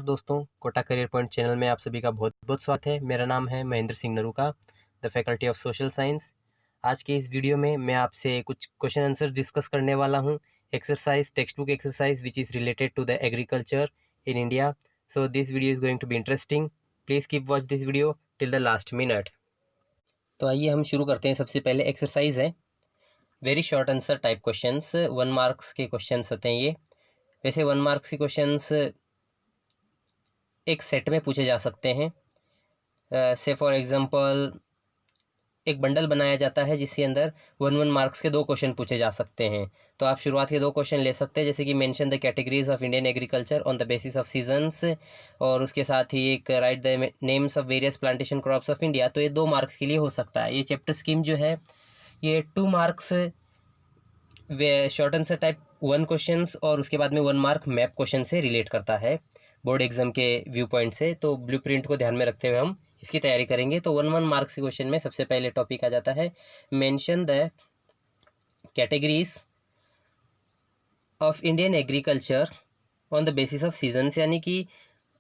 दोस्तों, Kota career point channel में आप सभी का बहुत बहुत स्वागत है। मेरा नाम है Mahendra Singh Naruka, the faculty of social science. आज के इस वीडियो में मैं आपसे कुछ क्वेश्चन आंसर डिस्कस करने वाला हूं। Exercise, text book exercise which is related to the agriculture in India. So this video is going to be interesting. Please keep watch this video till the last minute. तो आइए हम शुरू करते हैं। सबसे पहले एक्सरसाइज है very short answer type questions, 1 marks के क्वेश्चंस होते हैं ये। वैसे 1 मार्क्स के क्वेश्चंस एक सेट में पूछे जा सकते हैं। से फॉर एग्जांपल एक बंडल बनाया जाता है जिसके अंदर 1 मार्क्स के 2 क्वेश्चन पूछे जा सकते हैं। तो आप शुरुआत के 2 क्वेश्चन ले सकते हैं, जैसे कि mention the categories of Indian agriculture on the basis of seasons, और उसके साथ ही एक right the names of various plantation crops of India. तो ये 2 मार्क्स के लिए हो सकता है। ये चैप्टर स्कीम जो है ये 2 marks short answer type 1 questions और उसके बाद में 1 मार्क मैप क्वेश्चन से रिलेट करता है बोर्ड एग्जाम के व्यू पॉइंट से। तो ब्लूप्रिंट को ध्यान में रखते हुए हम इसकी तैयारी करेंगे। तो 1 मार्क्स के क्वेश्चन में सबसे पहले टॉपिक आ जाता है mention the categories of Indian agriculture on the basis of seasons, यानी कि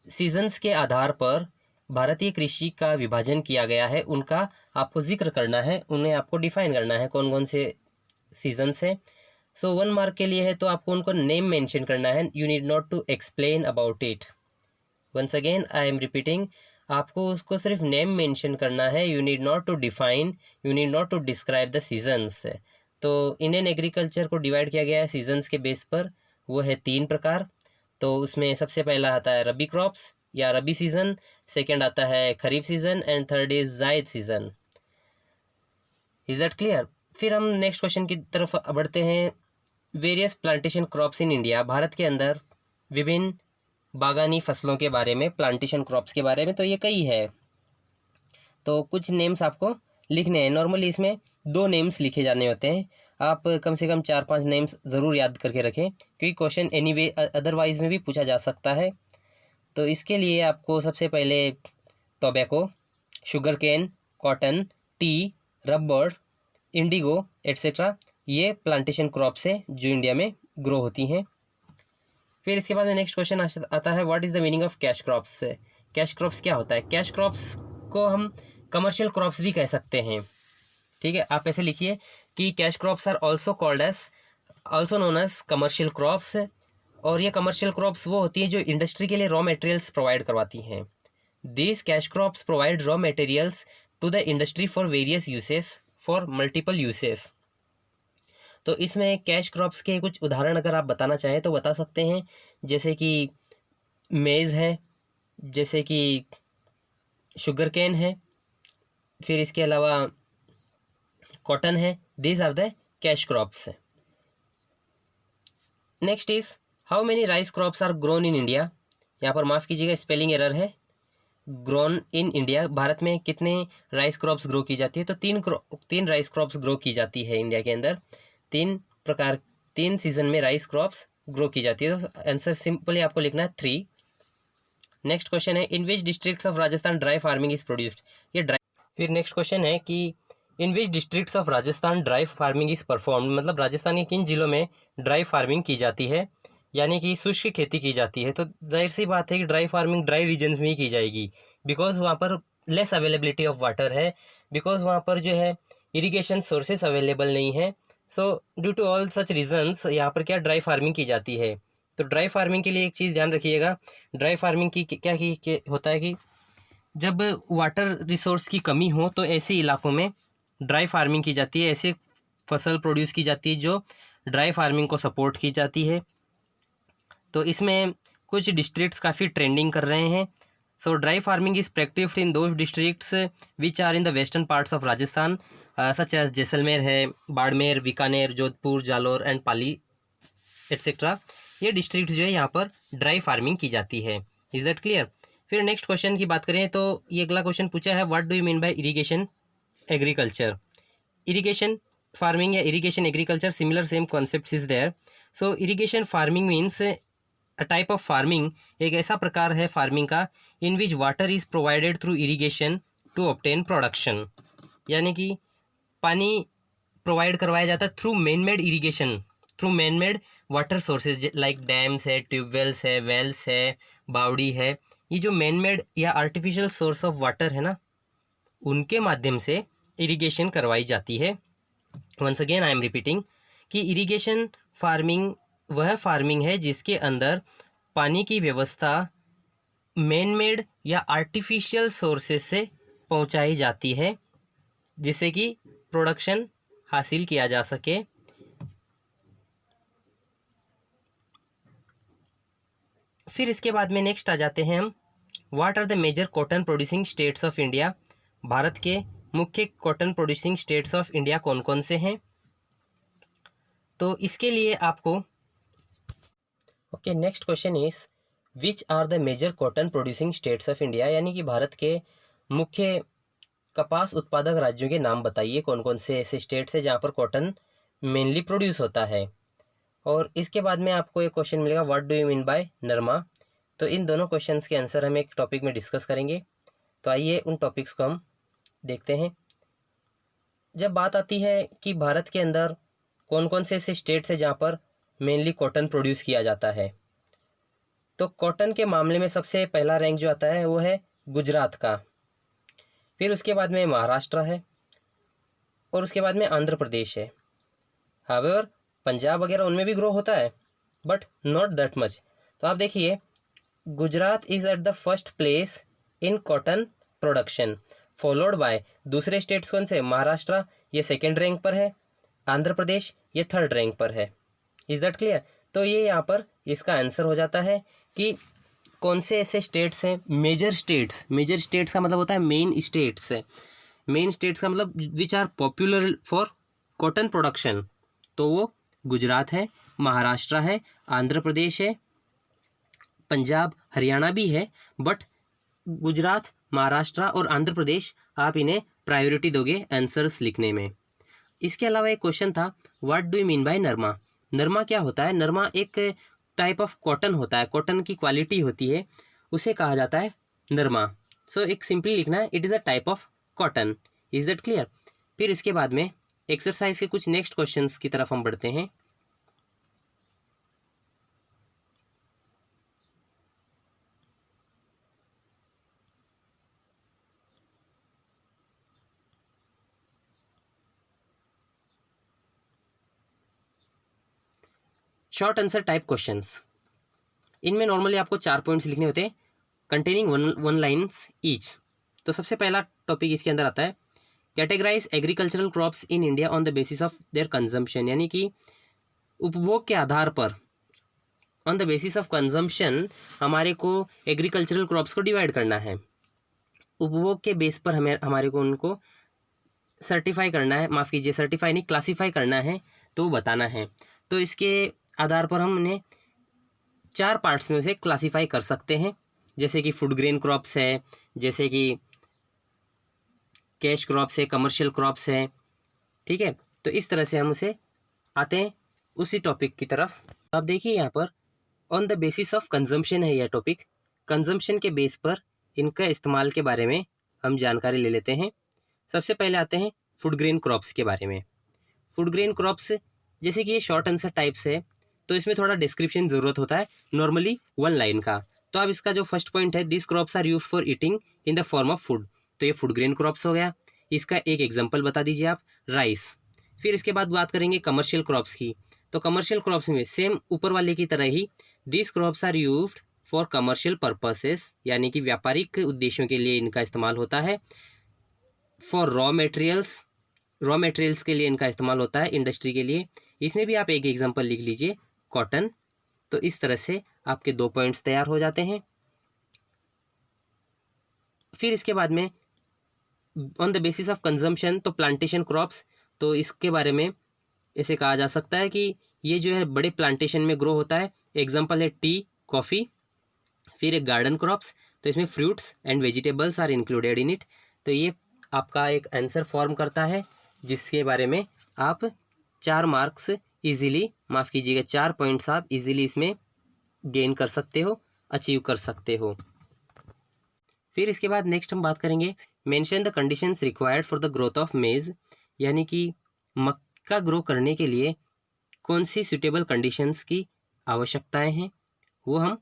सीजन्स के आधार पर भारतीय कृषि का विभाजन किया गया है, उनका आपको जिक्र करना है, उन्हें आपको डिफाइन करना है कौन कौन से सीजन्स है। सो 1 मार्क के लिए है तो आपको उनको नेम मेंशन करना है। You need not to explain about it. Once again I am repeating, आपको उसको सिर्फ नेम मेंशन करना है। You need not to define, you need not to describe the seasons. तो इंडियन एग्रीकल्चर को डिवाइड किया गया है सीजन्स के बेस पर, वो है 3 प्रकार। तो उसमें सबसे पहला आता है रबी क्रॉप्स या रबी सीजन, सेकेंड आता है खरीफ सीजन एंड थर्ड इज जायद सीजन। Is that clear? फिर हम नेक्स्ट क्वेश्चन की तरफ बढ़ते हैं। Various plantation crops in India, Bharat के अंदर विभिन्न बागानी फसलों के बारे में, प्लांटेशन क्रॉप्स के बारे में। तो ये कई है, तो कुछ नेम्स आपको लिखने हैं। नॉर्मली इसमें 2 नेम्स लिखे जाने होते हैं। आप कम से कम 4-5 नेम्स ज़रूर याद करके रखें, क्योंकि क्वेश्चन एनीवे अदरवाइज में भी पूछा जा सकता है। तो इसके लिए आपको सबसे पहले tobacco, sugar cane, cotton, tea, rubber, indigo etcetera, ये प्लांटेशन क्रॉप्स है जो इंडिया में ग्रो होती हैं। फिर इसके बाद में नेक्स्ट क्वेश्चन आता है what is the meaning of cash crops. Cash crops क्या होता है? कैश क्रॉप्स को हम कमर्शियल क्रॉप्स भी कह सकते हैं। ठीक है, आप ऐसे लिखिए कि cash crops are also called as, also known as commercial crops. और ये कमर्शियल क्रॉप्स वो होती हैं जो इंडस्ट्री के लिए रॉ मटेरियल्स प्रोवाइड करवाती हैं। This cash crops provide raw materials to the industry for various uses, for multiple uses. तो इसमें कैश क्रॉप्स के कुछ उदाहरण अगर आप बताना चाहें तो बता सकते हैं, जैसे कि मेज़ है, जैसे कि शुगर केन है, फिर इसके अलावा कॉटन है। These are the cash crops. Next is how many rice crops are grown in India. यहाँ पर माफ़ कीजिएगा, स्पेलिंग एरर है। ग्रोन इन इंडिया, भारत में कितने राइस क्रॉप्स ग्रो की जाती है? तो 3 राइस क्रॉप्स ग्रो की जाती है इंडिया के अंदर। 3 सीजन में राइस क्रॉप्स ग्रो की जाती है। तो आंसर सिंपली आपको लिखना है 3। नेक्स्ट क्वेश्चन है in which districts of Rajasthan dry farming is produced. ये ड्राई, फिर नेक्स्ट क्वेश्चन है कि in which districts of Rajasthan dry farming is perform, मतलब राजस्थान के किन जिलों में ड्राई फार्मिंग की जाती है, यानी कि शुष्क खेती की जाती है। तो जाहिर सी बात है कि ड्राई फार्मिंग ड्राई रीजन्स में ही की जाएगी, बिकॉज वहाँ पर लेस अवेलेबिलिटी ऑफ वाटर है, बिकॉज वहाँ पर जो है इरिगेशन सोर्सेस अवेलेबल नहीं है। So due to all such reasons यहाँ पर क्या ड्राई फार्मिंग की जाती है। तो ड्राई फार्मिंग के लिए एक चीज़ ध्यान रखिएगा, ड्राई फार्मिंग की क्या होता है कि जब वाटर रिसोर्स की कमी हो तो ऐसे इलाकों में ड्राई फार्मिंग की जाती है, ऐसे फसल प्रोड्यूस की जाती है जो ड्राई फार्मिंग को सपोर्ट की जाती है। तो इसमें कुछ डिस्ट्रिक्ट्स काफ़ी ट्रेंडिंग कर रहे हैं। So dry farming is practised in those districts which are in the western parts of Rajasthan, such as Jaisalmer है, बाड़मेर, बीकानेर, जोधपुर, जालोर एंड पाली एट्सेट्रा। ये डिस्ट्रिक्ट जो है यहाँ पर ड्राई फार्मिंग की जाती है। Is that clear? फिर नेक्स्ट क्वेश्चन की बात करें तो ये अगला क्वेश्चन पूछा है what do you mean by irrigation agriculture. Irrigation farming या irrigation agriculture, similar same concept is there. So irrigation farming means a type of farming, एक ऐसा प्रकार है फार्मिंग का in which water is provided through irrigation to obtain production, यानी कि पानी provide करवाया जाता है through man made irrigation, through man made water sources like dams है, ट्यूबवेल्स है, वेल्स है, बावड़ी है। ये जो मैन मेड या आर्टिफिशियल सोर्स ऑफ वाटर है ना, उनके माध्यम से इरिगेशन करवाई जाती है। Once again I am repeating कि इरिगेशन फार्मिंग वह फार्मिंग है जिसके अंदर पानी की व्यवस्था मैन मेड या आर्टिफिशियल सोर्सेज से पहुंचाई जाती है, जिससे कि प्रोडक्शन हासिल किया जा सके। फिर इसके बाद में नेक्स्ट आ जाते हैं हम, what are the major cotton producing states of India. Bharat के मुख्य cotton producing states of India कौन कौन से हैं। तो इसके लिए आपको okay, next question is which are the major cotton producing states of India, यानी कि भारत के मुख्य कपास उत्पादक राज्यों के नाम बताइए। कौन कौन से ऐसे स्टेट्स हैं जहाँ पर कॉटन मेनली प्रोड्यूस होता है। और इसके बाद में आपको एक क्वेश्चन मिलेगा, what do you mean by Narma. तो इन दोनों क्वेश्चंस के आंसर हम एक टॉपिक में डिस्कस करेंगे। तो आइए उन टॉपिक्स को हम देखते हैं। जब बात आती है कि भारत के अंदर कौन कौन से ऐसे स्टेट्स हैं जहाँ पर मेनली कॉटन प्रोड्यूस किया जाता है, तो कॉटन के मामले में सबसे पहला रैंक जो आता है वो है गुजरात का। फिर उसके बाद में महाराष्ट्र है और उसके बाद में आंध्र प्रदेश है। हावेवर पंजाब वगैरह उनमें भी ग्रो होता है बट नॉट दैट मच। तो आप देखिए, Gujarat is at the first place in cotton production, followed by दूसरे स्टेट्स कौन से, महाराष्ट्र ये सेकेंड रैंक पर है, आंध्र प्रदेश ये थर्ड रैंक पर है। Is that clear. तो ये यहाँ पर इसका आंसर हो जाता है कि कौन से ऐसे स्टेट्स हैं मेजर स्टेट्स। मेजर स्टेट्स का मतलब होता है मेन स्टेट्स है। मेन स्टेट्स का मतलब which are popular for cotton production, तो वो गुजरात है, महाराष्ट्र है, आंध्र प्रदेश है, पंजाब हरियाणा भी है, बट गुजरात, महाराष्ट्र और आंध्र प्रदेश आप इन्हें प्रायोरिटी दोगे आंसर्स लिखने में। इसके अलावा एक क्वेश्चन था, what do you mean by Narma. नरमा क्या होता है। नरमा एक टाइप ऑफ कॉटन होता है, कॉटन की क्वालिटी होती है, उसे कहा जाता है नरमा। सो एक सिंपली लिखना है, it is a type of cotton. Is that clear. फिर इसके बाद में एक्सरसाइज के कुछ नेक्स्ट क्वेश्चंस की तरफ हम बढ़ते हैं। शॉर्ट आंसर टाइप क्वेश्चंस, इनमें नॉर्मली आपको 4 पॉइंट्स लिखने होते हैं, कंटेनिंग वन लाइन्स ईच। तो सबसे पहला टॉपिक इसके अंदर आता है, categorise agricultural crops in India on the basis of their consumption, यानी कि उपभोग के आधार पर, on the basis of consumption हमारे को एग्रीकल्चरल क्रॉप्स को डिवाइड करना है। उपभोग के बेस पर हमारे को उनको सर्टिफाई करना है, माफ़ कीजिए सर्टिफाई नहीं, क्लासीफाई करना है, तो बताना है। तो इसके आधार पर हम उन्हें 4 पार्ट्स में उसे क्लासीफाई कर सकते हैं, जैसे कि फूड ग्रेन क्रॉप्स है, जैसे कि कैश क्रॉप्स है, कमर्शियल क्रॉप्स है। ठीक है, तो इस तरह से हम उसे आते हैं उसी टॉपिक की तरफ। आप देखिए यहाँ पर on the basis of consumption है यह टॉपिक। कंजम्पशन के बेस पर इनका इस्तेमाल के बारे में हम जानकारी ले लेते हैं। सबसे पहले आते हैं फूड ग्रेन क्रॉप्स के बारे में। फूड ग्रेन क्रॉप्स जैसे कि ये शॉर्ट आंसर टाइप्स है, तो इसमें थोड़ा डिस्क्रिप्शन ज़रूरत होता है, नॉर्मली 1 लाइन का। तो अब इसका जो फर्स्ट पॉइंट है, this crops are use for eating in the form of food, तो ये फूड ग्रेन क्रॉप्स हो गया। इसका एक एग्जाम्पल बता दीजिए आप, राइस। फिर इसके बाद बात करेंगे कमर्शियल क्रॉप्स की। तो कमर्शियल क्रॉप्स में सेम ऊपर वाले की तरह ही, this crops are used for commercial purposes, यानी कि व्यापारिक उद्देश्यों के लिए इनका इस्तेमाल होता है। फॉर रॉ मटेरियल्स के लिए इनका इस्तेमाल होता है, इंडस्ट्री के लिए। इसमें भी आप एक एग्जांपल लिख लीजिए, कॉटन। तो इस तरह से आपके 2 पॉइंट्स तैयार हो जाते हैं। फिर इसके बाद में on the basis of consumption, तो प्लांटेशन क्रॉप्स, तो इसके बारे में ऐसे कहा जा सकता है कि ये जो है बड़े प्लांटेशन में ग्रो होता है। एग्जांपल है टी, कॉफ़ी। फिर एक गार्डन क्रॉप्स, तो इसमें fruits and vegetables are included in it. तो ये आपका एक आंसर फॉर्म करता है, जिसके बारे में आप 4 मार्क्स इजीली, माफ़ कीजिएगा 4 पॉइंट्स आप इजीली इसमें गेन कर सकते हो, अचीव कर सकते हो। फिर इसके बाद नेक्स्ट हम बात करेंगे, mention the conditions required for the growth of मेज, यानी कि मक्का ग्रो करने के लिए कौन सी सूटेबल कंडीशंस की आवश्यकताएं हैं वो हम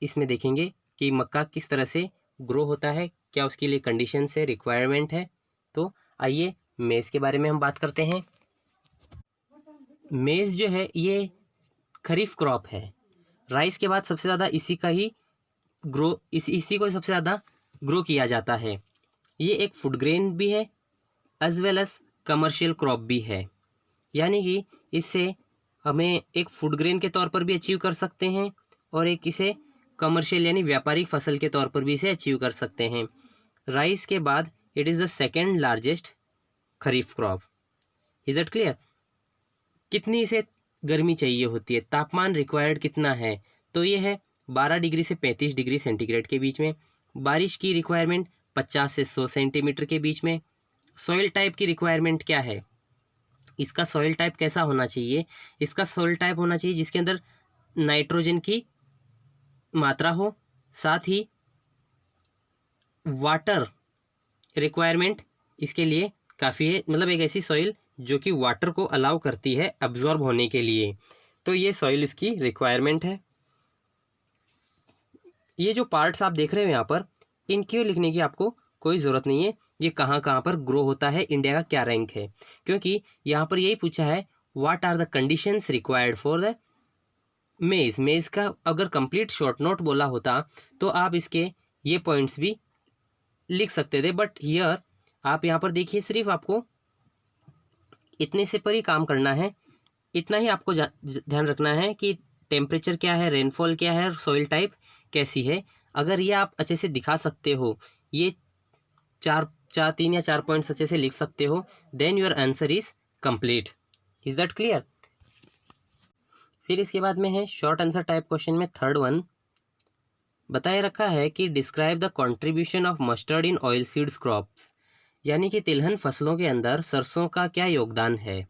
इसमें देखेंगे कि मक्का किस तरह से ग्रो होता है, क्या उसके लिए कंडीशंस है, रिक्वायरमेंट है। तो आइए मेज़ के बारे में हम बात करते हैं। मेज़ जो है ये खरीफ क्रॉप है। राइस के बाद सबसे ज़्यादा इसी का ही इसी को सबसे ज़्यादा ग्रो किया जाता है। ये एक फूड ग्रेन भी है as well as commercial crop भी है, यानी कि इससे हमें एक फूड ग्रेन के तौर पर भी अचीव कर सकते हैं और एक इसे कमर्शियल यानी व्यापारिक फसल के तौर पर भी इसे अचीव कर सकते हैं। राइस के बाद it is the second largest kharif crop. Is that clear? कितनी इसे गर्मी चाहिए होती है, तापमान रिक्वायर्ड कितना है, तो ये है 12 डिग्री से 35 डिग्री सेंटीग्रेड के बीच में। बारिश की रिक्वायरमेंट 50 से 100 सेंटीमीटर के बीच में। सॉइल टाइप की रिक्वायरमेंट क्या है, इसका सॉइल टाइप कैसा होना चाहिए? इसका सॉइल टाइप होना चाहिए जिसके अंदर नाइट्रोजन की मात्रा हो, साथ ही वाटर रिक्वायरमेंट इसके लिए काफ़ी है, मतलब एक ऐसी सॉइल जो कि वाटर को अलाउ करती है अब्जॉर्ब होने के लिए। तो ये सॉइल इसकी रिक्वायरमेंट है। ये जो पार्ट्स आप देख रहे हो यहाँ पर, इनके लिखने की आपको कोई ज़रूरत नहीं है। ये कहाँ कहाँ पर ग्रो होता है, इंडिया का क्या रैंक है, क्योंकि यहाँ पर यही पूछा है what are the conditions required for the maize. Maize का अगर कंप्लीट शॉर्ट नोट बोला होता तो आप इसके ये पॉइंट्स भी लिख सकते थे, बट हियर आप यहाँ पर देखिए सिर्फ आपको इतने से पर ही काम करना है। इतना ही आपको ध्यान रखना है कि टेम्परेचर क्या है, रेनफॉल क्या है और सॉइल टाइप कैसी है। अगर ये आप अच्छे से दिखा सकते हो, ये तीन या चार पॉइंट्स अच्छे से लिख सकते हो, then your answer is complete. Is that clear? फिर इसके बाद में है शॉर्ट आंसर टाइप क्वेश्चन में थर्ड वन बताए रखा है कि describe the contribution of mustard in oil seeds crops, यानी कि तिलहन फसलों के अंदर सरसों का क्या योगदान है,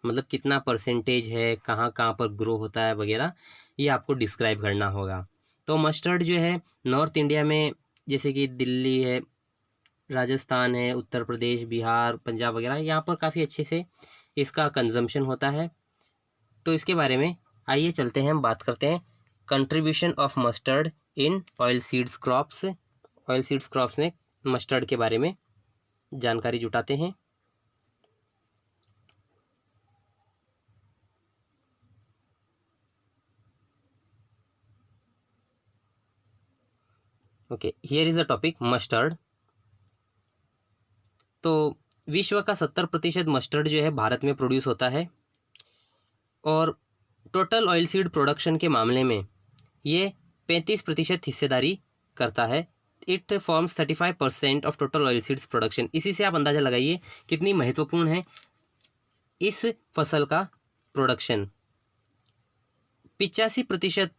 मतलब कितना परसेंटेज है, कहाँ कहाँ पर ग्रो होता है वगैरह, ये आपको डिस्क्राइब करना होगा। तो मस्टर्ड जो है नॉर्थ इंडिया में जैसे कि दिल्ली है, राजस्थान है, उत्तर प्रदेश, बिहार, पंजाब वगैरह, यहाँ पर काफ़ी अच्छे से इसका कंजम्पशन होता है। तो इसके बारे में आइए चलते हैं, हम बात करते हैं contribution of mustard in oil seeds crops. Oil seeds crops में मस्टर्ड के बारे में जानकारी जुटाते हैं। Okay, here is the topic mustard. तो विश्व का 70% मस्टर्ड जो है भारत में प्रोड्यूस होता है और टोटल ऑयल सीड प्रोडक्शन के मामले में ये 35% हिस्सेदारी करता है। It forms 35% of total oil seeds production. इसी से आप अंदाज़ा लगाइए कितनी महत्वपूर्ण है इस फसल का प्रोडक्शन। 85%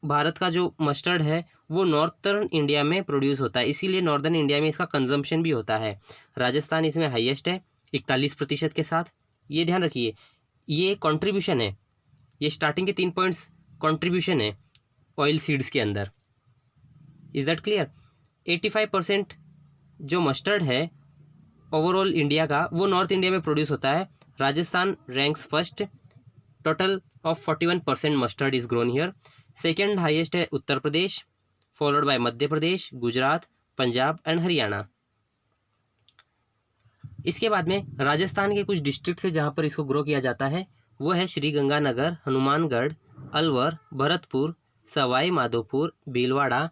भारत का जो मस्टर्ड है वो नॉर्थर्न इंडिया में प्रोड्यूस होता है, इसीलिए नॉर्दर्न इंडिया में इसका कंजम्पशन भी होता है। राजस्थान इसमें हाईएस्ट है 41% के साथ। ये ध्यान रखिए, ये कंट्रीब्यूशन है, ये स्टार्टिंग के 3 पॉइंट्स कंट्रीब्यूशन है ऑयल सीड्स के अंदर। Is that clear? 85% जो मस्टर्ड है ओवरऑल इंडिया का वो नॉर्थ इंडिया में प्रोड्यूस होता है। Rajasthan ranks first, total of 41% mustard is grown here. Second highest है Uttar Pradesh, followed by Madhya Pradesh, Gujarat, Punjab and Haryana. इसके बाद में राजस्थान के कुछ डिस्ट्रिक्ट से जहाँ पर इसको ग्रो किया जाता है वो है श्रीगंगानगर, हनुमानगढ़, अलवर, भरतपुर, सवाई माधोपुर, भीलवाड़ा,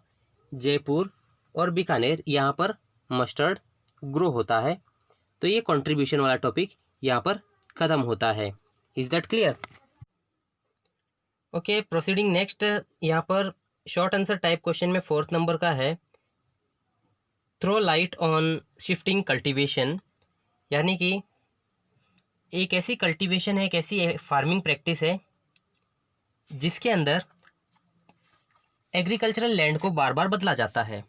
जयपुर और बीकानेर। यहाँ पर मस्टर्ड ग्रो होता है। तो ये कंट्रीब्यूशन वाला टॉपिक यहाँ पर ख़त्म होता है। Is that clear? Okay, proceeding next, यहाँ पर शॉर्ट आंसर टाइप क्वेश्चन में 4th नंबर का है throw light on shifting cultivation, यानी कि एक ऐसी कल्टीवेशन है, एक ऐसी फार्मिंग प्रैक्टिस है जिसके अंदर एग्रीकल्चरल लैंड को बार बार बदला जाता है।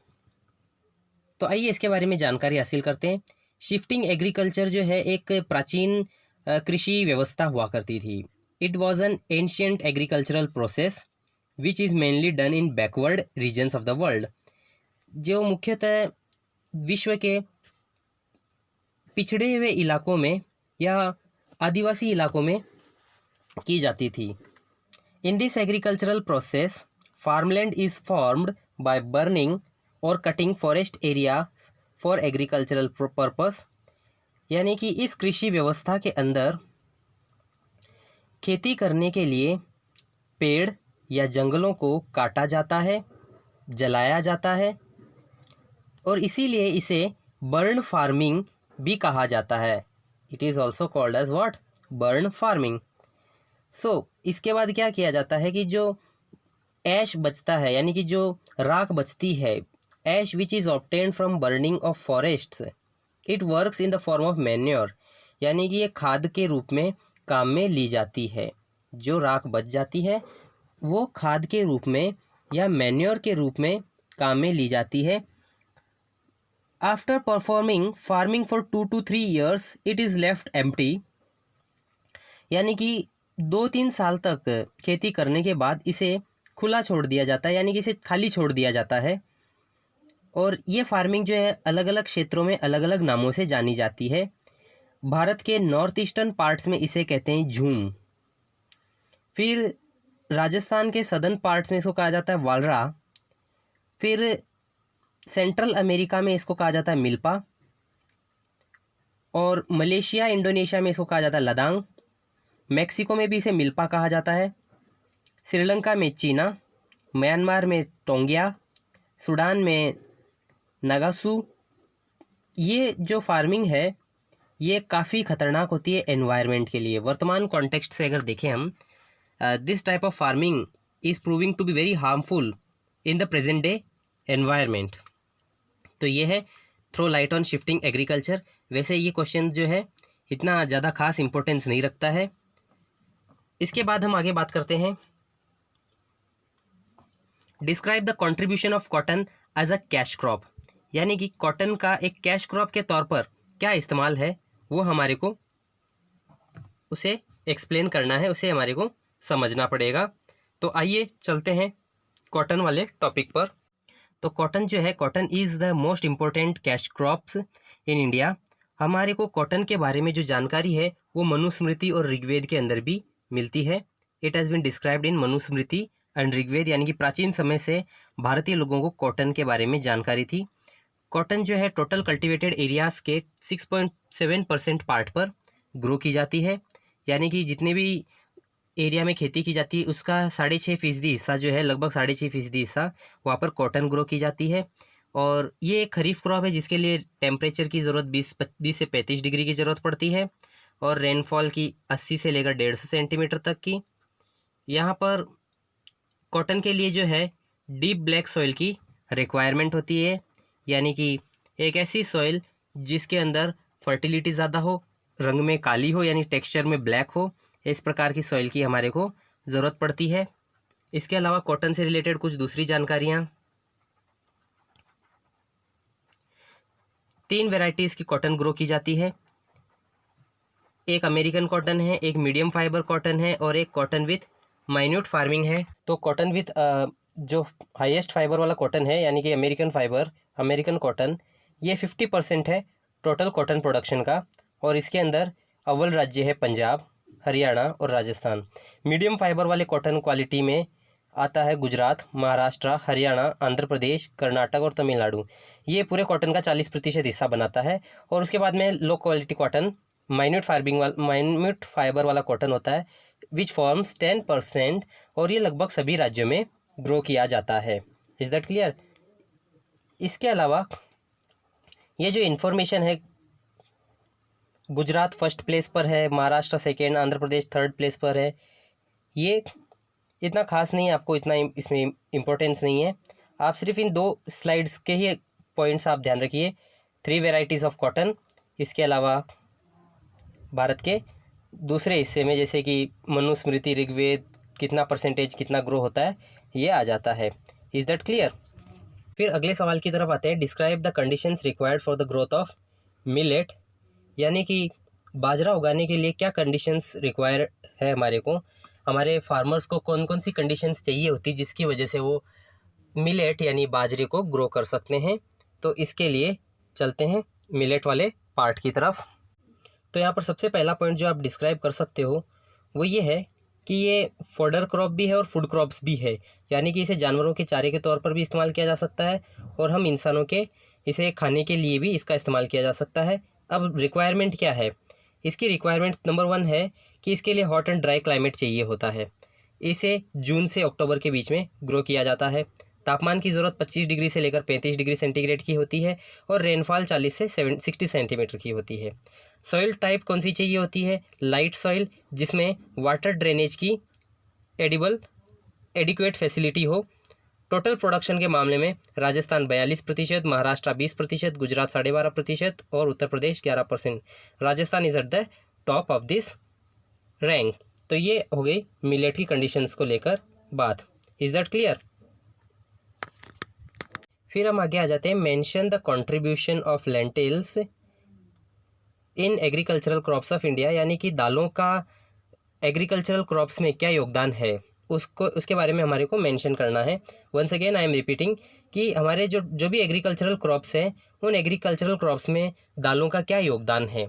तो आइए इसके बारे में जानकारी हासिल करते हैं। शिफ्टिंग एग्रीकल्चर जो है एक प्राचीन कृषि व्यवस्था हुआ करती थी। It was an ancient agricultural process which is mainly done in backward regions of the world, जो मुख्यतः विश्व के पिछड़े हुए इलाकों में या आदिवासी इलाकों में की जाती थी। In this agricultural process farmland is formed by burning और cutting forest area for agricultural purpose. यानी कि इस कृषि व्यवस्था के अंदर खेती करने के लिए पेड़ या जंगलों को काटा जाता है, जलाया जाता है, और इसीलिए इसे बर्न फार्मिंग भी कहा जाता है। It is also called as what, burn farming. So इसके बाद क्या किया जाता है कि जो ऐश बचता है, यानी कि जो राख बचती है, ash which is obtained from burning of forests, it works in the form of manure. यानी कि ये खाद के रूप में काम में ली जाती है। जो राख बच जाती है वो खाद के रूप में या मैन्योर के रूप में काम में ली जाती है। After performing farming for 2 to 3 years it is left empty. यानी कि 2-3 साल तक खेती करने के बाद इसे खुला छोड़ दिया जाता है, यानी कि इसे खाली छोड़ दिया जाता है। और ये फार्मिंग जो है अलग अलग क्षेत्रों में अलग अलग नामों से जानी जाती है। भारत के नॉर्थ ईस्टर्न पार्ट्स में इसे कहते हैं झूम। फिर राजस्थान के सदर्न पार्ट्स में इसको कहा जाता है वालरा। फिर सेंट्रल अमेरिका में इसको कहा जाता है मिल्पा। और मलेशिया इंडोनेशिया में इसको कहा जाता है लदांग। मैक्सिको में भी इसे मिल्पा कहा जाता है। श्रीलंका में चीना, म्यांमार में टोंगिया, सूडान में नागासू। ये जो फार्मिंग है ये काफ़ी ख़तरनाक होती है एनवायरनमेंट के लिए। वर्तमान कॉन्टेक्स्ट से अगर देखें हम, this type of farming is proving to be very harmful in the present day environment. तो ये है throw light on shifting agriculture. वैसे ये क्वेश्चन जो है इतना ज़्यादा खास इंपॉर्टेंस नहीं रखता है। इसके बाद हम आगे बात करते हैं, describe the contribution of cotton as a cash crop. यानी कि कॉटन का एक कैश क्रॉप के तौर पर क्या इस्तेमाल है वो हमारे को उसे एक्सप्लेन करना है, उसे हमारे को समझना पड़ेगा। तो आइए चलते हैं कॉटन वाले टॉपिक पर। तो कॉटन जो है, cotton is the most important cash crops in India. हमारे को कॉटन के बारे में जो जानकारी है वो मनुस्मृति और ऋग्वेद के अंदर भी मिलती है। It has been described in Manusmriti and Rigveda. यानी कि प्राचीन समय से भारतीय लोगों को कॉटन के बारे में जानकारी थी। कॉटन जो है टोटल कल्टिवेटेड एरियाज़ के 6.7% पार्ट पर ग्रो की जाती है। यानी कि जितने भी एरिया में खेती की जाती है उसका 6.5% हिस्सा जो है, लगभग 6.5% हिस्सा वहाँ पर कॉटन ग्रो की जाती है। और ये एक खरीफ क्रॉप है जिसके लिए टेम्परेचर की ज़रूरत 20 से 35 डिग्री की ज़रूरत पड़ती है और रेनफॉल की 80 से लेकर 150 सेंटीमीटर तक की। यहाँ पर कॉटन के लिए जो है डीप ब्लैक सॉइल की रिक्वायरमेंट होती है। यानी कि एक ऐसी सॉइल जिसके अंदर फर्टिलिटी ज़्यादा हो, रंग में काली हो यानी टेक्सचर में ब्लैक हो, इस प्रकार की सॉइल की हमारे को ज़रूरत पड़ती है। इसके अलावा कॉटन से रिलेटेड कुछ दूसरी जानकारियाँ, 3 वैरायटीज़ की कॉटन ग्रो की जाती है। एक अमेरिकन कॉटन है, एक मीडियम फाइबर कॉटन है और एक कॉटन विथ माइन्यूट फार्मिंग है। तो कॉटन विथ जो हाईएस्ट फाइबर वाला कॉटन है यानी कि अमेरिकन कॉटन, ये 50% है टोटल कॉटन प्रोडक्शन का। और इसके अंदर अव्वल राज्य है पंजाब, हरियाणा और राजस्थान। मीडियम फाइबर वाले कॉटन क्वालिटी में आता है गुजरात, महाराष्ट्र, हरियाणा, आंध्र प्रदेश, कर्नाटक और तमिलनाडु। ये पूरे कॉटन का 40% हिस्सा बनाता है। और उसके बाद में low quality cotton minute fibre वाला कॉटन होता है विच फॉर्म्स 10%, और ये लगभग सभी राज्यों में ग्रो किया जाता है। Is that clear? इसके अलावा ये जो इन्फॉर्मेशन है, गुजरात फर्स्ट प्लेस पर है, Maharashtra second, Andhra Pradesh third place पर है। ये इतना खास नहीं है, आपको इतना इसमें इम्पोर्टेंस नहीं है। आप सिर्फ इन 2 स्लाइड्स के ही पॉइंट्स आप ध्यान रखिए, 3 वेराइटीज़ ऑफ कॉटन। इसके अलावा भारत के दूसरे हिस्से में जैसे कि मनुस्मृति, ऋग्वेद, कितना परसेंटेज कितना ग्रो होता है ये आ जाता है। Is that clear? फिर अगले सवाल की तरफ आते हैं, describe the conditions required for the growth of millet. यानी कि बाजरा उगाने के लिए क्या कंडीशंस रिक्वायर है, हमारे फार्मर्स को कौन कौन सी कंडीशंस चाहिए होती जिसकी वजह से वो मिलेट यानी बाजरे को ग्रो कर सकते हैं। तो इसके लिए चलते हैं मिलेट वाले पार्ट की तरफ। तो यहाँ पर सबसे पहला पॉइंट जो आप डिस्क्राइब कर सकते हो वो ये है कि ये फॉडर क्रॉप भी है और फूड क्रॉप्स भी है, यानी कि इसे जानवरों के चारे के तौर पर भी इस्तेमाल किया जा सकता है और हम इंसानों के इसे खाने के लिए भी इसका इस्तेमाल किया जा सकता है। अब रिक्वायरमेंट क्या है इसकी? रिक्वायरमेंट नंबर 1 है कि इसके लिए हॉट एंड ड्राई क्लाइमेट चाहिए होता है। इसे जून से अक्टूबर के बीच में ग्रो किया जाता है। तापमान की ज़रूरत 25 डिग्री से लेकर 35 डिग्री सेंटीग्रेड की होती है और रेनफॉल 40 से 60 सेंटीमीटर की होती है। सॉइल टाइप कौन सी चाहिए होती है? लाइट सॉइल, जिसमें वाटर ड्रेनेज की एडिक्वेट फैसिलिटी हो। टोटल प्रोडक्शन के मामले में राजस्थान 42%, महाराष्ट्र 20%, गुजरात 12.5% और Uttar Pradesh 11%। Rajasthan is at the top of this rank. तो ये हो गई मिलेट की कंडीशंस को लेकर बात। Is that clear? फिर हम आगे आ जाते हैं, mention the contribution of lentils in agricultural crops of India, यानी कि दालों का एग्रीकल्चरल क्रॉप्स में क्या योगदान है उसके बारे में हमारे को मेंशन करना है। Once again I am repeating कि हमारे जो भी एग्रीकल्चरल क्रॉप्स हैं उन एग्रीकल्चरल क्रॉप्स में दालों का क्या योगदान है,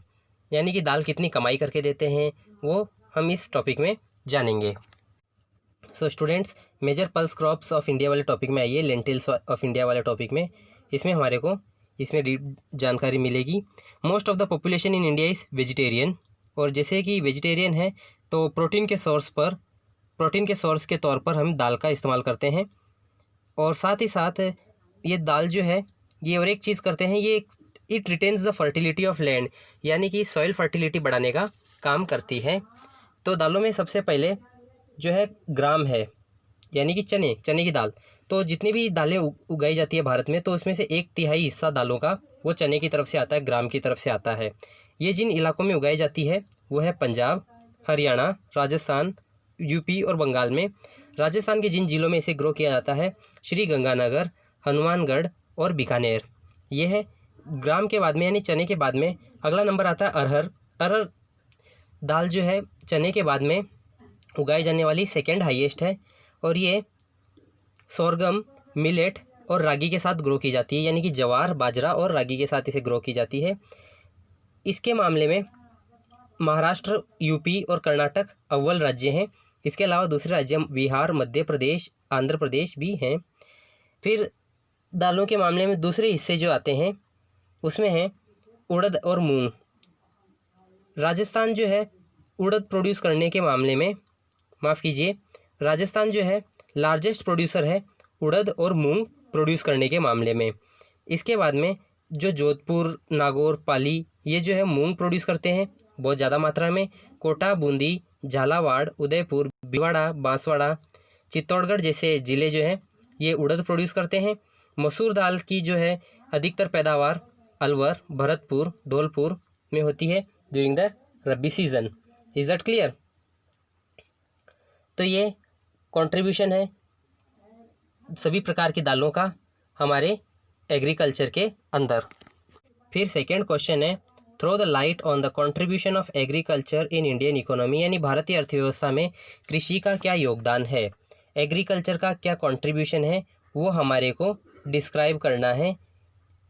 यानी कि दाल कितनी कमाई करके देते हैं, वो हम इस टॉपिक में जानेंगे। So students, major pulse crops of India वाले टॉपिक में आइए, लेंटिल्स ऑफ इंडिया वाले टॉपिक में। इसमें हमारे को जानकारी मिलेगी। Most of the population in India is vegetarian, और जैसे कि वेजिटेरियन है तो प्रोटीन के सोर्स के तौर पर हम दाल का इस्तेमाल करते हैं। और साथ ही साथ ये दाल जो है ये और एक चीज़ करते हैं, ये it retains the fertility of land, यानी कि सॉइल फर्टिलिटी बढ़ाने का काम करती है। तो दालों में सबसे पहले जो है ग्राम है, यानी कि चने की दाल। तो जितनी भी दालें उगाई जाती है भारत में, तो उसमें से 1/3 हिस्सा दालों का वो चने की तरफ से आता है, ग्राम की तरफ से आता है। ये जिन इलाकों में उगाई जाती है वो है पंजाब, हरियाणा, राजस्थान, यूपी और बंगाल में। राजस्थान के जिन जिलों में इसे ग्रो किया जाता है, श्री गंगानगर, हनुमानगढ़ और बीकानेर। ये है ग्राम के बाद में, यानी चने के बाद में अगला नंबर आता है अरहर दाल जो है चने के बाद में उगाई जाने वाली सेकेंड हाईएस्ट है, और ये सोरगम, मिलेट और रागी के साथ ग्रो की जाती है, यानी कि जवार, बाजरा और रागी के साथ इसे ग्रो की जाती है। इसके मामले में महाराष्ट्र, यूपी और कर्नाटक अव्वल राज्य हैं। इसके अलावा दूसरे राज्य बिहार, मध्य प्रदेश, आंध्र प्रदेश भी हैं। फिर दालों के मामले में दूसरे हिस्से जो आते हैं उसमें हैं उड़द और मूंग। राजस्थान जो है उड़द प्रोड्यूस करने के मामले में, राजस्थान जो है लार्जेस्ट प्रोड्यूसर है उड़द और मूंग प्रोड्यूस करने के मामले में। इसके बाद में जो जोधपुर, नागौर, पाली ये जो है मूंग प्रोड्यूस करते हैं बहुत ज़्यादा मात्रा में। कोटा, बूंदी, झालावाड़, उदयपुर, भिवाड़ा, बांसवाड़ा, चित्तौड़गढ़ जैसे ज़िले जो हैं ये उड़द प्रोड्यूस करते हैं। मसूर दाल की जो है अधिकतर पैदावार अलवर, भरतपुर, धौलपुर में होती है during the rabi season. Is that clear? तो ये कंट्रीब्यूशन है सभी प्रकार की दालों का हमारे एग्रीकल्चर के अंदर। फिर सेकेंड क्वेश्चन है, throw the light on the contribution of agriculture in Indian economy, यानी भारतीय अर्थव्यवस्था में कृषि का क्या योगदान है, एग्रीकल्चर का क्या कंट्रीब्यूशन है, वो हमारे को डिस्क्राइब करना है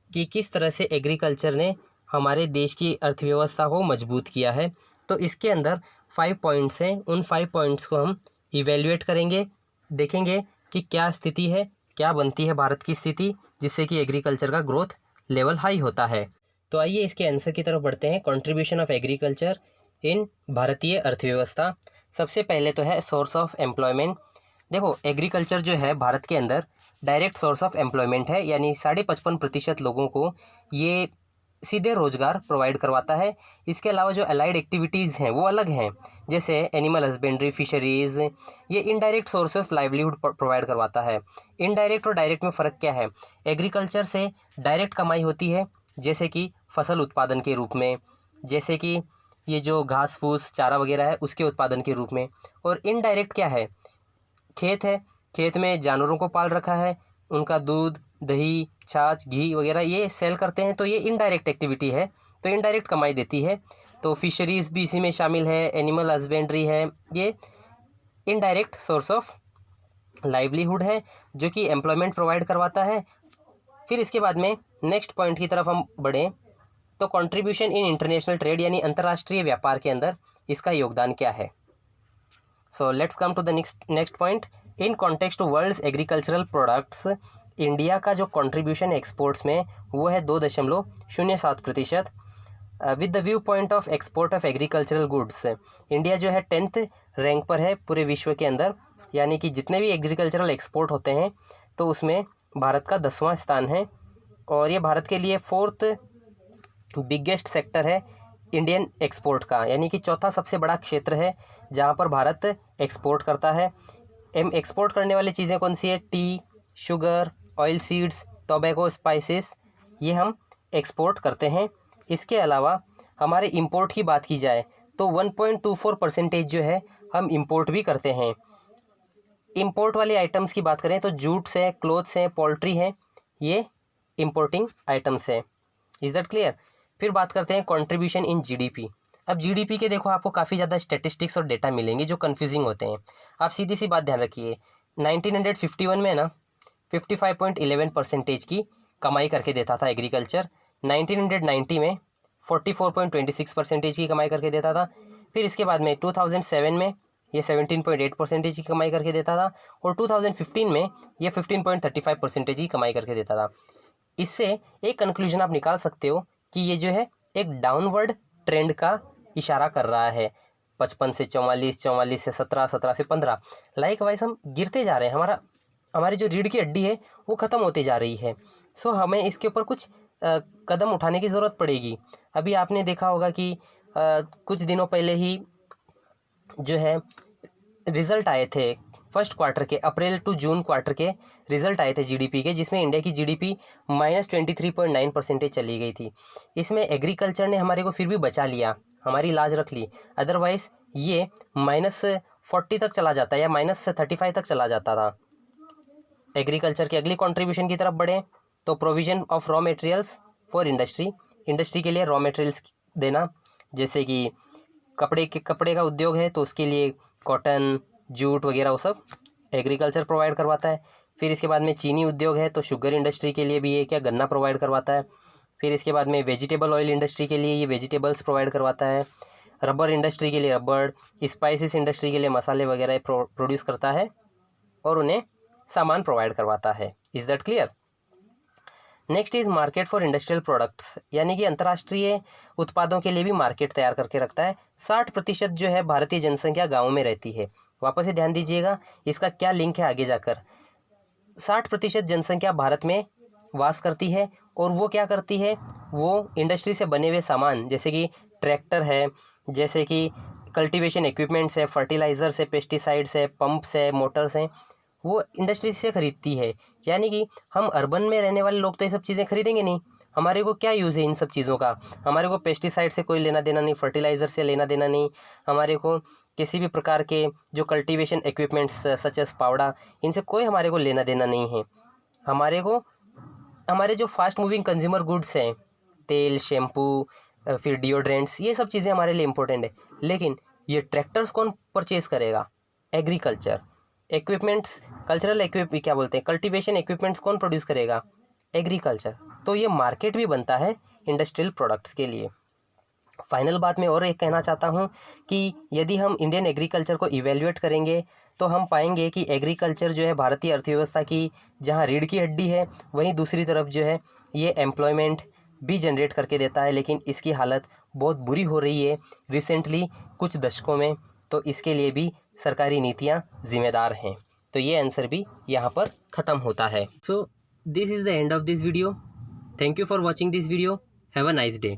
कि किस तरह से एग्रीकल्चर ने हमारे देश की अर्थव्यवस्था को मजबूत किया है। तो इसके अंदर 5 पॉइंट्स हैं, उन 5 पॉइंट्स को हम इवेल्युएट करेंगे, देखेंगे कि क्या स्थिति है, क्या बनती है भारत की स्थिति, जिससे कि एग्रीकल्चर का ग्रोथ लेवल हाई होता है। तो आइए इसके आंसर की तरफ बढ़ते हैं। कंट्रीब्यूशन ऑफ एग्रीकल्चर इन भारतीय अर्थव्यवस्था। सबसे पहले तो है सोर्स ऑफ एम्प्लॉयमेंट। देखो, एग्रीकल्चर जो है भारत के अंदर डायरेक्ट सोर्स ऑफ एम्प्लॉयमेंट है, यानी 55.5% लोगों को ये सीधे रोजगार प्रोवाइड करवाता है। इसके अलावा जो अलाइड एक्टिविटीज़ हैं वो अलग हैं, जैसे एनिमल हस्बेंड्री, फिशरीज़, ये indirect source of livelihood provide करवाता है। इनडायरेक्ट और डायरेक्ट में फ़र्क क्या है? एग्रीकल्चर से डायरेक्ट कमाई होती है, जैसे कि फसल उत्पादन के रूप में, जैसे कि ये जो घास फूस चारा वगैरह है उसके उत्पादन के रूप में। और इनडायरेक्ट क्या है? खेत है, खेत में जानवरों को पाल रखा है, उनका दूध, दही, छाछ, घी वगैरह ये सेल करते हैं, तो ये इनडायरेक्ट एक्टिविटी है, तो इनडायरेक्ट कमाई देती है। तो फिशरीज़ भी इसी में शामिल है, एनिमल हस्बेंड्री है, ये इनडायरेक्ट सोर्स ऑफ लाइवलीहुड है जो कि एम्प्लॉयमेंट प्रोवाइड करवाता है। फिर इसके बाद में नेक्स्ट पॉइंट की तरफ हम बढ़ें तो कंट्रीब्यूशन इन इंटरनेशनल ट्रेड, यानी अंतर्राष्ट्रीय व्यापार के अंदर इसका योगदान क्या है। So let's come to the next point. In context to world's agricultural products, India का जो कंट्रीब्यूशन एक्सपोर्ट्स में वो है 2.07%। With the view point of export of agricultural goods, India जो है 10th रैंक पर है पूरे विश्व के अंदर, यानी कि जितने भी एग्रीकल्चरल एक्सपोर्ट होते हैं तो उसमें भारत का 10वां स्थान है। और ये भारत के लिए 4th बिगेस्ट सेक्टर है इंडियन एक्सपोर्ट का, यानी कि चौथा सबसे बड़ा क्षेत्र है जहाँ पर भारत एक्सपोर्ट करता है। एक्सपोर्ट करने वाली चीज़ें कौन सी है? T, sugar, oil seeds, tobacco, spices, ये हम एक्सपोर्ट करते हैं। इसके अलावा हमारे इंपोर्ट की बात की जाए तो 1.24% जो है हम इंपोर्ट भी करते हैं। इंपोर्ट वाले आइटम्स की बात करें तो जूट्स हैं, क्लोथ्स हैं, पोल्ट्री हैं, ये इंपोर्टिंग आइटम्स हैं। Is that clear? फिर बात करते हैं कंट्रीब्यूशन इन जीडीपी। अब जीडीपी के देखो आपको काफ़ी ज़्यादा स्टैटिस्टिक्स और डेटा मिलेंगे जो कन्फ्यूजिंग होते हैं। आप सीधी सी बात ध्यान रखिए, 1951 में ना 55.11% की कमाई करके देता था एग्रीकल्चर। 1990 में 44.26% की कमाई करके देता था। फिर इसके बाद में 2007 में ये 17.8% की कमाई करके देता था, और 2015 में ये 15.35% की कमाई करके देता था। इससे एक कंक्लूजन आप निकाल सकते हो कि ये जो है एक डाउनवर्ड ट्रेंड का इशारा कर रहा है। 55 से 44, 44 से 17, 17 से 15, लाइक वाइज हम गिरते जा रहे हैं। हमारी जो रीढ़ की हड्डी है वो ख़त्म होती जा रही है। सो हमें इसके ऊपर कुछ कदम उठाने की ज़रूरत पड़ेगी। अभी आपने देखा होगा कि कुछ दिनों पहले ही जो है रिज़ल्ट आए थे फर्स्ट क्वार्टर के, अप्रैल टू जून क्वार्टर के रिज़ल्ट आए थे जीडीपी के, जिसमें इंडिया की जीडीपी -23.9% चली गई थी। इसमें एग्रीकल्चर ने हमारे को फिर भी बचा लिया, हमारी लाज रख ली, अदरवाइज़ ये -40 तक चला जाता या -35 तक चला जाता था। एग्रीकल्चर की अगली कंट्रीब्यूशन की तरफ बढ़ें तो provision of raw materials for industry के लिए रॉ मटेरियल्स देना, जैसे कि कपड़े का उद्योग है तो उसके लिए कॉटन, जूट वगैरह वो सब एग्रीकल्चर प्रोवाइड करवाता है। फिर इसके बाद में चीनी उद्योग है तो शुगर इंडस्ट्री के लिए भी ये क्या गन्ना प्रोवाइड करवाता है। फिर इसके बाद में वेजिटेबल ऑयल इंडस्ट्री के लिए ये वेजिटेबल्स प्रोवाइड करवाता है। रबर इंडस्ट्री के लिए रबर, स्पाइसेस इंडस्ट्री के लिए मसाले वगैरह प्रोड्यूस करता है और उन्हें सामान प्रोवाइड करवाता है। Is that clear? Next is market for industrial products, यानी कि अंतर्राष्ट्रीय उत्पादों के लिए भी मार्केट तैयार करके रखता है। 60% जो है भारतीय जनसंख्या गाँव में रहती है। वापस से ध्यान दीजिएगा, इसका क्या लिंक है आगे जाकर। 60% जनसंख्या भारत में वास करती है और वो क्या करती है, वो इंडस्ट्री से बने हुए सामान जैसे कि ट्रैक्टर है, जैसे कि कल्टीवेशन इक्विपमेंट्स है, फर्टिलाइज़र्स है, पेस्टिसाइड्स है, पंप्स है, मोटर्स हैं, वो इंडस्ट्री से ख़रीदती है। यानी कि हम अर्बन में रहने वाले लोग तो ये सब चीज़ें खरीदेंगे नहीं, हमारे को क्या यूज़ है इन सब चीज़ों का, हमारे को पेस्टिसाइड से कोई लेना देना नहीं, फर्टिलाइज़र से लेना देना नहीं, हमारे को किसी भी प्रकार के जो कल्टीवेशन इक्विपमेंट्स सच एस पावड़ा, इनसे कोई हमारे को लेना देना नहीं है। हमारे को हमारे जो फास्ट मूविंग कंज्यूमर गुड्स हैं, तेल, शैम्पू, फिर डिओड्रेंट्स, ये सब चीज़ें हमारे लिए इम्पोर्टेंट है। लेकिन ये ट्रैक्टर्स कौन परचेज़ करेगा? एग्रीकल्चर। इक्विपमेंट्स, क्या बोलते हैं, कल्टीवेशन इक्विपमेंट्स कौन प्रोड्यूस करेगा? एग्रीकल्चर। तो ये मार्केट भी बनता है इंडस्ट्रियल प्रोडक्ट्स के लिए। फाइनल बात मैं और एक कहना चाहता हूँ कि यदि हम इंडियन एग्रीकल्चर को इवेल्युएट करेंगे तो हम पाएंगे कि एग्रीकल्चर जो है भारतीय अर्थव्यवस्था की जहाँ रीढ़ की हड्डी है, वहीं दूसरी तरफ जो है ये एम्प्लॉयमेंट भी जनरेट करके देता है। लेकिन इसकी हालत बहुत बुरी हो रही है रिसेंटली कुछ दशकों में, तो इसके लिए भी सरकारी नीतियाँ जिम्मेदार हैं। तो ये आंसर भी यहाँ पर ख़त्म होता है। So this is the end of this video. Thank you for watching this video. Have a nice day.